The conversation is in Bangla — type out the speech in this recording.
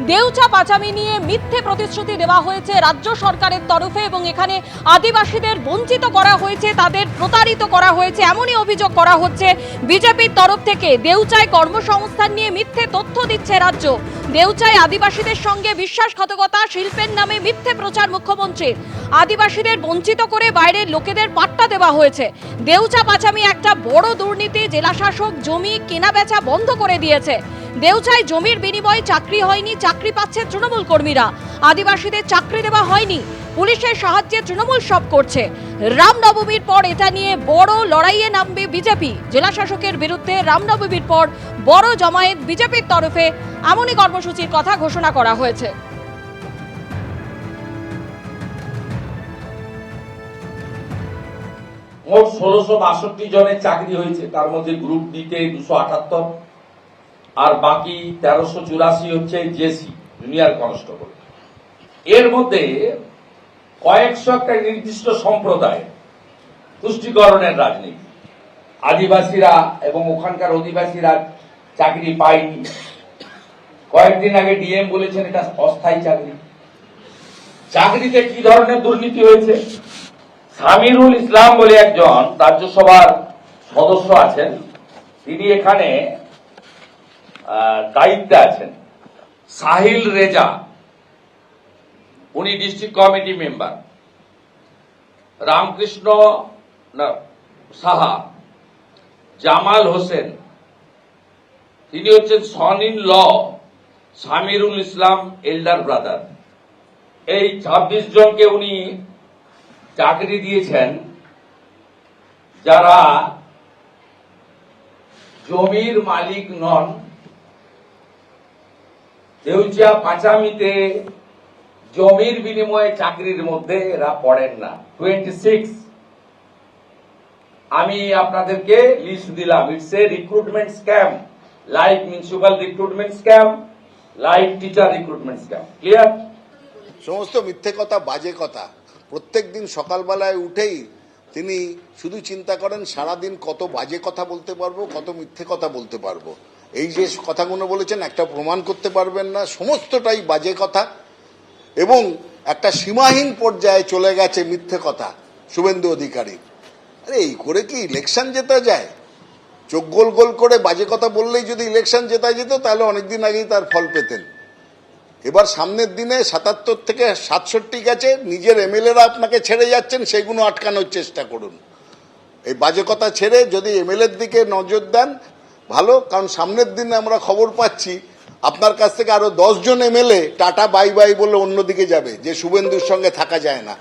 দেউচা পাচামি নিয়ে মিথ্যে প্রতিশ্রুতি দেওয়া হয়েছে রাজ্য সরকারের তরফে এবং এখানে আদিবাসীদের বঞ্চিত করা হয়েছে, তাদের প্রতারিত করা হয়েছে, এমনই অভিযোগ করা হচ্ছে বিজেপির তরফ থেকে। দেউচায় কর্মসংস্থান নিয়ে মিথ্যে তথ্য দিচ্ছে রাজ্য। দেউচায় আদিবাসীদের সঙ্গে বিশ্বাসঘাতকতা, শিল্পের নামে মিথ্যে প্রচার মুখ্যমন্ত্রীর। আদিবাসীদের বঞ্চিত করে বাইরের লোকেদের পাট্টা দেওয়া হয়েছে। দেউচা পাচামি একটা বড় দুর্নীতি। জেলাশাসক জমি কেনা বেচা বন্ধ করে দিয়েছে। দেউচায় জমির বিনিময়ে চাকরি হয়নি, চাকরি পাচ্ছে তৃণমূল কর্মীরা। আদিবাসীদের চাকরি দেওয়া হয়নি, পুলিশের সাহায্যে তৃণমূল সব করছে। রামনবমীর পর এটা নিয়ে বড় লড়াইয়ে নামবে বিজেপি। জেলা শাসকের বিরুদ্ধে রামনবমীর পর বড় জমায়েত বিজেপির তরফে, এমনই কর্মসূচির কথা ঘোষণা করা হয়েছে। মোট 1662 জনের চাকরি হয়েছে, তার মধ্যে গ্রুপ ডিতে 278 আর বাকি 1384 হচ্ছে জেসি জুনিয়র কনস্টেবল। এর মধ্যে কয়েকশো একটা নির্দিষ্ট সম্প্রদায় তুষ্টিকরণের রাজনীতি। আদিবাসীরা এবং ওখানকার অধিবাসীরা চাকরি পায়নি। কয়েকদিন আগে ডিএম বলেছেন এটা অস্থায়ী চাকরি। চাকরিতে কি ধরনের দুর্নীতি হয়েছে? সামিরুল ইসলাম বলে একজন রাজ্যসভার সদস্য আছেন, তিনি এখানে দায়িত্বে আছেন। সাহিল রেজা, উনি district committee member. Ramkrishna Saha, Jamal Hossain, তিনি হচ্ছেন son in law Samirul Islam elder brother. এই 26 জনকে উনি চাকরি দিয়েছেন, যারা জমির মালিক নন। দেউচা পাচামিতে জমির বিনিময়ে চাকরির মধ্যে এরা পড়েন না। 26 আমি আপনাদেরকে লিস্ট দিলাম। It's a recruitment scam, like municipal recruitment scam, like teacher recruitment scam. Clear? সমস্ত মিথ্যে কথা, বাজে কথা। প্রত্যেক দিন সকালবেলায় উঠেই তিনি শুধু চিন্তা করেন সারাদিন কত বাজে কথা বলতে পারবো, কত মিথ্যে কথা বলতে পারবো। এই যে কথাগুলো বলেছেন একটা প্রমাণ করতে পারবেন না, সমস্তটাই বাজে কথা এবং একটা সীমাহীন পর্যায়ে চলে গেছে মিথ্যে কথা শুভেন্দু অধিকারী। আরে এই করে কি ইলেকশন জেতা যায়? চোখ গোল গোল করে বাজে কথা বললেই যদি ইলেকশন জেতা যেত তাহলে অনেকদিন আগেই তার ফল পেতেন। এবার সামনের দিনে 77 থেকে 67 গেছে, নিজের এমএলএরা আপনাকে ছেড়ে যাচ্ছেন, সেগুলো আটকানোর চেষ্টা করুন। এই বাজে কথা ছেড়ে যদি এমএলএর দিকে নজর দেন ভালো, কারণ সামনের দিনে আমরা খবর পাচ্ছি আপনার কাছ থেকে আরো 10 জন এমএলএ টাটা বাই বাই বলে অন্যদিকে যাবে, যে শুভেন্দুর সঙ্গে থাকা যায় না।